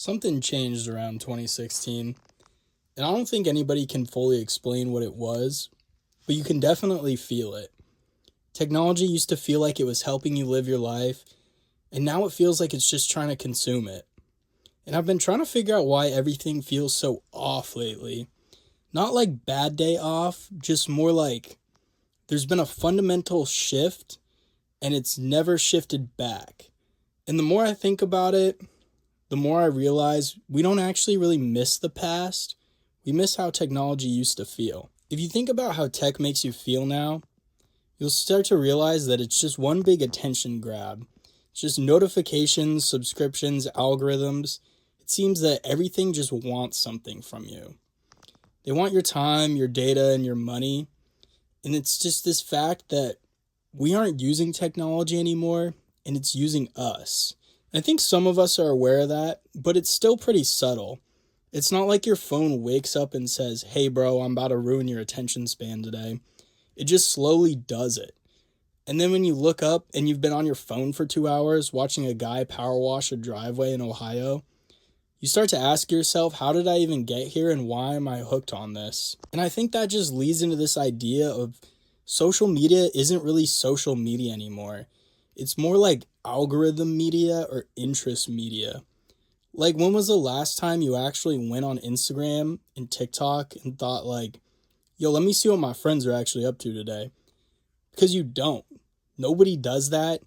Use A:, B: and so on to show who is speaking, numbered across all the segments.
A: Something changed around 2016, and I don't think anybody can fully explain what it was, but you can definitely feel it. Technology used to feel like it was helping you live your life, and now it feels like it's just trying to consume it. And I've been trying to figure out why everything feels so off lately. Not like bad day off, just more like there's been a fundamental shift and it's never shifted back. And the more I think about it, the more I realize we don't actually really miss the past. We miss how technology used to feel. If you think about how tech makes you feel now, you'll start to realize that it's just one big attention grab. It's just notifications, subscriptions, algorithms. It seems that everything just wants something from you. They want your time, your data, and your money. And it's just this fact that we aren't using technology anymore, and it's using us. I think some of us are aware of that, but it's still pretty subtle. It's not like your phone wakes up and says, "Hey bro, I'm about to ruin your attention span today." It just slowly does it. And then when you look up and you've been on your phone for 2 hours watching a guy power wash a driveway in Ohio, you start to ask yourself, how did I even get here and why am I hooked on this? And I think that just leads into this idea of social media isn't really social media anymore. It's more like algorithm media or interest media. Like, when was the last time you actually went on Instagram and TikTok and thought like, yo, let me see what my friends are actually up to today? Because you don't. Nobody does that.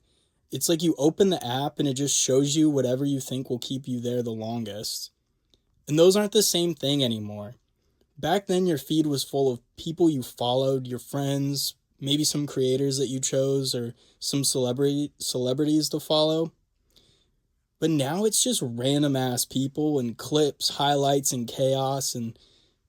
A: It's like you open the app and it just shows you whatever you think will keep you there the longest. And those aren't the same thing anymore. Back then, your feed was full of people you followed, your friends, maybe some creators that you chose, or some celebrities to follow. But now it's just random ass people and clips, highlights, and chaos, and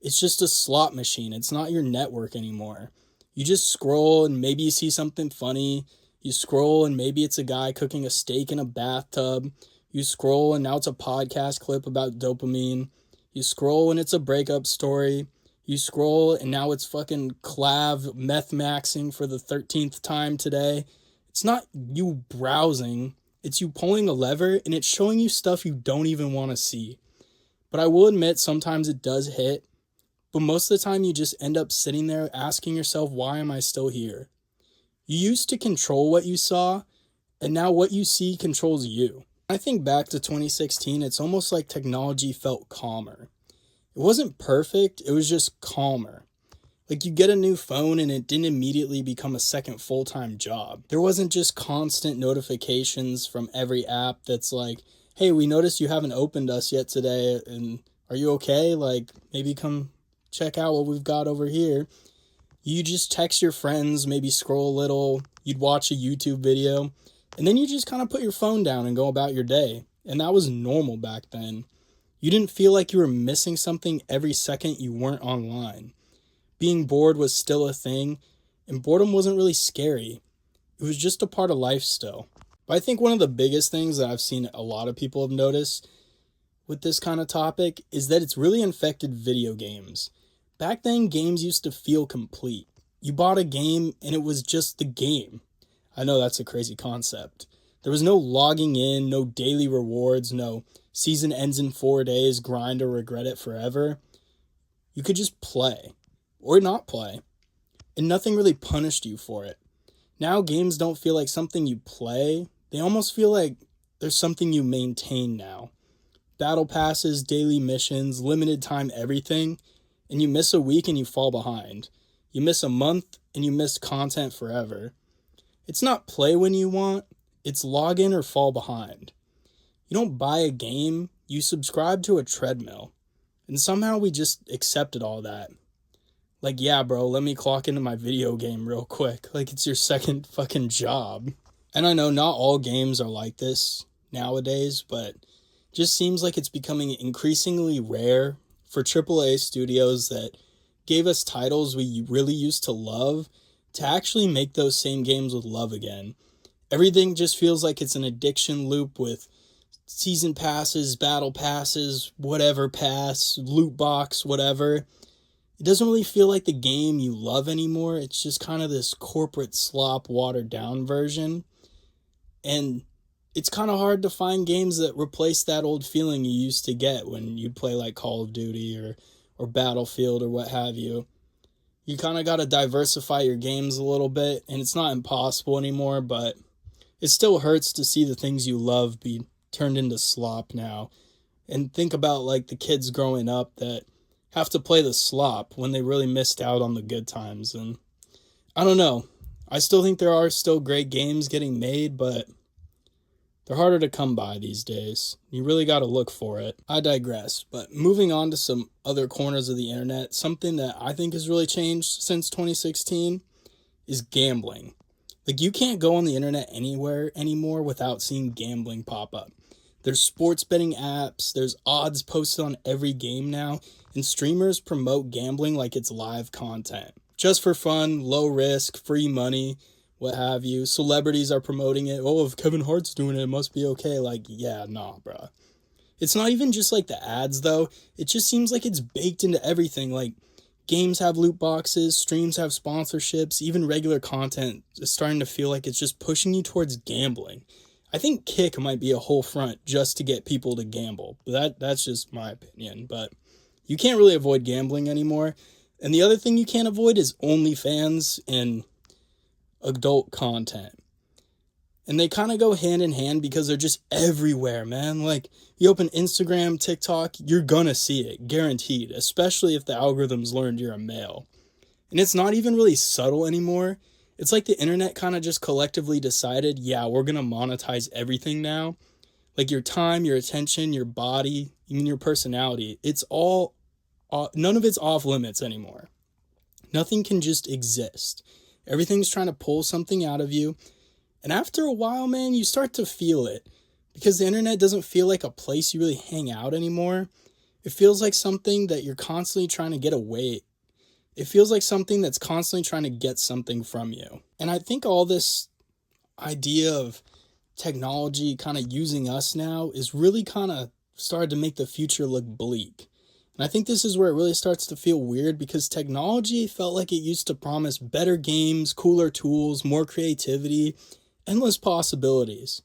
A: it's just a slot machine. It's not your network anymore. You just scroll and maybe you see something funny. You scroll and maybe it's a guy cooking a steak in a bathtub. You scroll and now it's a podcast clip about dopamine. You scroll and it's a breakup story. You scroll and now it's fucking Clav meth maxing for the 13th time today. It's not you browsing. It's you pulling a lever and it's showing you stuff you don't even want to see. But I will admit sometimes it does hit. But most of the time you just end up sitting there asking yourself, why am I still here? You used to control what you saw, and now what you see controls you. I think back to 2016, it's almost like technology felt calmer. It wasn't perfect, it was just calmer. Like, you get a new phone and it didn't immediately become a second full-time job. There wasn't just constant notifications from every app that's like, hey, we noticed you haven't opened us yet today, and are you okay? Like, maybe come check out what we've got over here. You just text your friends, maybe scroll a little, you'd watch a YouTube video, and then you just kind of put your phone down and go about your day. And that was normal back then. You didn't feel like you were missing something every second you weren't online. Being bored was still a thing, and boredom wasn't really scary. It was just a part of life still. But I think one of the biggest things that I've seen a lot of people have noticed with this kind of topic is that it's really infected video games. Back then, games used to feel complete. You bought a game and it was just the game. I know that's a crazy concept. There was no logging in, no daily rewards, no season ends in 4 days, grind or regret it forever. You could just play or not play, and nothing really punished you for it. Now games don't feel like something you play. They almost feel like there's something you maintain now. Battle passes, daily missions, limited time everything. And you miss a week and you fall behind. You miss a month and you miss content forever. It's not play when you want, it's log in or fall behind. You don't buy a game, you subscribe to a treadmill. And somehow we just accepted all that. Like, yeah, bro, let me clock into my video game real quick. Like, it's your second fucking job. And I know not all games are like this nowadays, but it just seems like it's becoming increasingly rare for AAA studios that gave us titles we really used to love to actually make those same games with love again. Everything just feels like it's an addiction loop with season passes, battle passes, whatever pass, loot box, whatever. It doesn't really feel like the game you love anymore. It's just kind of this corporate slop, watered down version. And it's kind of hard to find games that replace that old feeling you used to get when you'd play like Call of Duty or Battlefield or what have you. You kind of got to diversify your games a little bit, and it's not impossible anymore, but it still hurts to see the things you love be turned into slop now. And think about like the kids growing up that have to play the slop when they really missed out on the good times. And I don't know. I still think there are still great games getting made, but they're harder to come by these days. You really got to look for it. I digress, but moving on to some other corners of the internet, something that I think has really changed since 2016 is gambling. Like, you can't go on the internet anywhere anymore without seeing gambling pop up. There's sports betting apps, there's odds posted on every game now, and streamers promote gambling like it's live content. Just for fun, low risk, free money, what have you. Celebrities are promoting it. Oh, if Kevin Hart's doing it, it must be okay. Like, yeah, nah, bruh. It's not even just like the ads, though. It just seems like it's baked into everything. Like, games have loot boxes, streams have sponsorships, even regular content is starting to feel like it's just pushing you towards gambling. I think Kick might be a whole front just to get people to gamble. But that's just my opinion. But you can't really avoid gambling anymore. And the other thing you can't avoid is OnlyFans and adult content. And they kind of go hand in hand because they're just everywhere, man. Like, you open Instagram, TikTok, you're gonna see it, guaranteed, especially if the algorithms learned you're a male. And it's not even really subtle anymore. It's like the internet kind of just collectively decided, yeah, we're gonna monetize everything now. Like your time, your attention, your body, even your personality. It's all, none of it's off limits anymore. Nothing can just exist. Everything's trying to pull something out of you. And after a while, man, you start to feel it. Because the internet doesn't feel like a place you really hang out anymore. It feels like something that you're constantly trying to get away. It feels like something that's constantly trying to get something from you. And I think all this idea of technology kind of using us now is really kind of started to make the future look bleak. And I think this is where it really starts to feel weird because technology felt like it used to promise better games, cooler tools, more creativity, endless possibilities.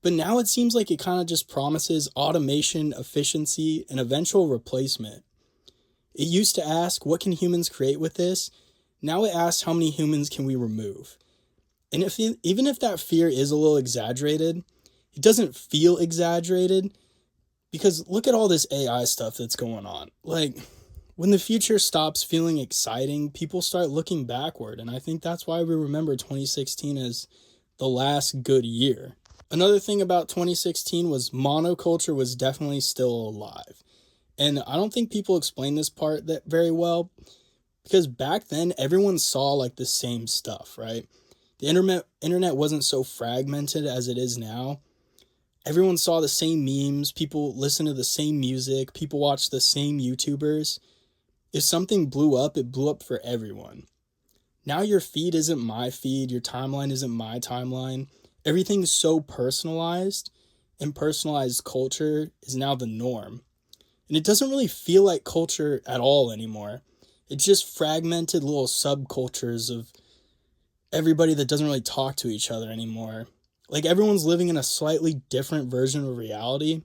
A: But now it seems like it kind of just promises automation, efficiency, and eventual replacement. It used to ask, what can humans create with this? Now it asks, how many humans can we remove? And even if that fear is a little exaggerated, it doesn't feel exaggerated. Because look at all this AI stuff that's going on. Like, when the future stops feeling exciting, people start looking backward. And I think that's why we remember 2016 as the last good year. Another thing about 2016 was monoculture was definitely still alive. And I don't think people explain this part that very well. Because back then, everyone saw like the same stuff, right? The internet wasn't so fragmented as it is now. Everyone saw the same memes, people listened to the same music, people watched the same YouTubers. If something blew up, it blew up for everyone. Now your feed isn't my feed, your timeline isn't my timeline. Everything's so personalized, and personalized culture is now the norm. And it doesn't really feel like culture at all anymore. It's just fragmented little subcultures of everybody that doesn't really talk to each other anymore. Like, everyone's living in a slightly different version of reality,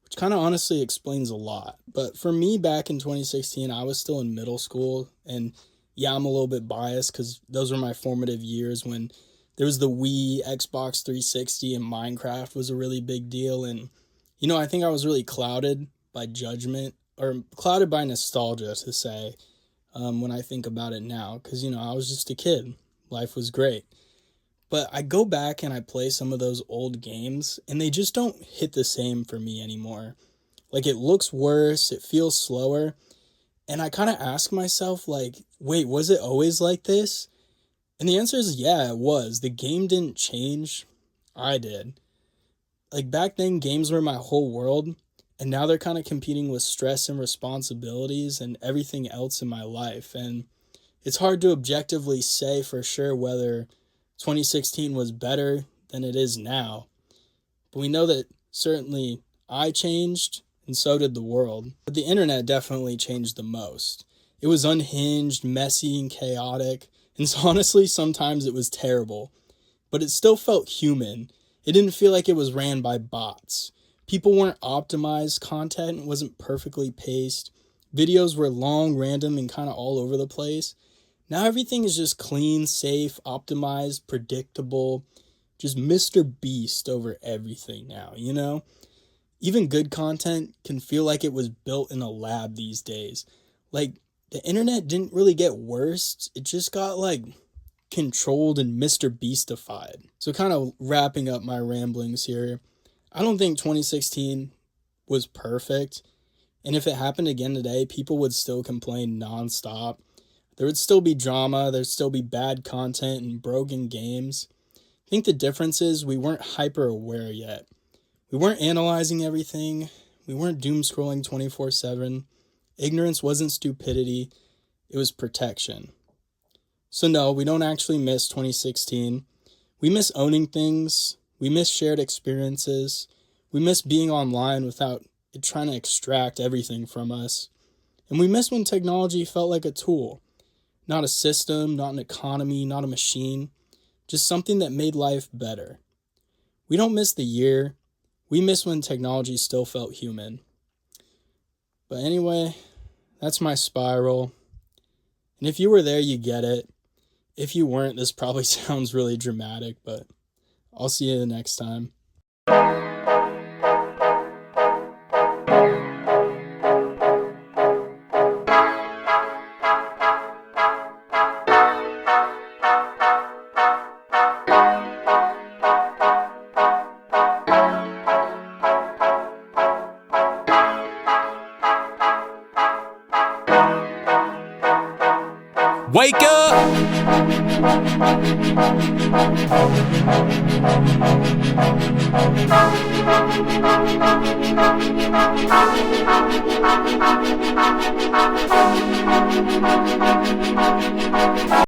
A: which kind of honestly explains a lot. But for me, back in 2016, I was still in middle school. And yeah, I'm a little bit biased because those were my formative years when there was the Wii, Xbox 360, and Minecraft was a really big deal. And, you know, I think I was really clouded by judgment, or clouded by nostalgia, to say, when I think about it now. Because, you know, I was just a kid. Life was great. But I go back and I play some of those old games, and they just don't hit the same for me anymore. Like, it looks worse, it feels slower, and I kind of ask myself, like, wait, was it always like this? And the answer is yeah, it was. The game didn't change. I did. Like, back then, games were my whole world, and now they're kind of competing with stress and responsibilities and everything else in my life. And it's hard to objectively say for sure whether 2016 was better than it is now. But we know that certainly I changed, and so did the world. But the internet definitely changed the most. It was unhinged, messy, and chaotic. And so honestly, sometimes it was terrible. But it still felt human. It didn't feel like it was ran by bots. People weren't optimized, content wasn't perfectly paced, videos were long, random, and kind of all over the place. Now everything is just clean, safe, optimized, predictable, just Mr. Beast over everything now, you know? Even good content can feel like it was built in a lab these days. Like, the internet didn't really get worse, it just got, like, controlled and Mr. Beastified. So kind of wrapping up my ramblings here, I don't think 2016 was perfect. And if it happened again today, people would still complain nonstop. There would still be drama, there'd still be bad content and broken games. I think the difference is we weren't hyper aware yet. We weren't analyzing everything. We weren't doom scrolling 24/7. Ignorance wasn't stupidity. It was protection. So no, we don't actually miss 2016. We miss owning things. We miss shared experiences. We miss being online without it trying to extract everything from us. And we miss when technology felt like a tool, not a system, not an economy, not a machine, just something that made life better. We don't miss the year. We miss when technology still felt human. But anyway, that's my spiral. And if you were there, you get it. If you weren't, this probably sounds really dramatic, but I'll see you the next time.
B: Wake up!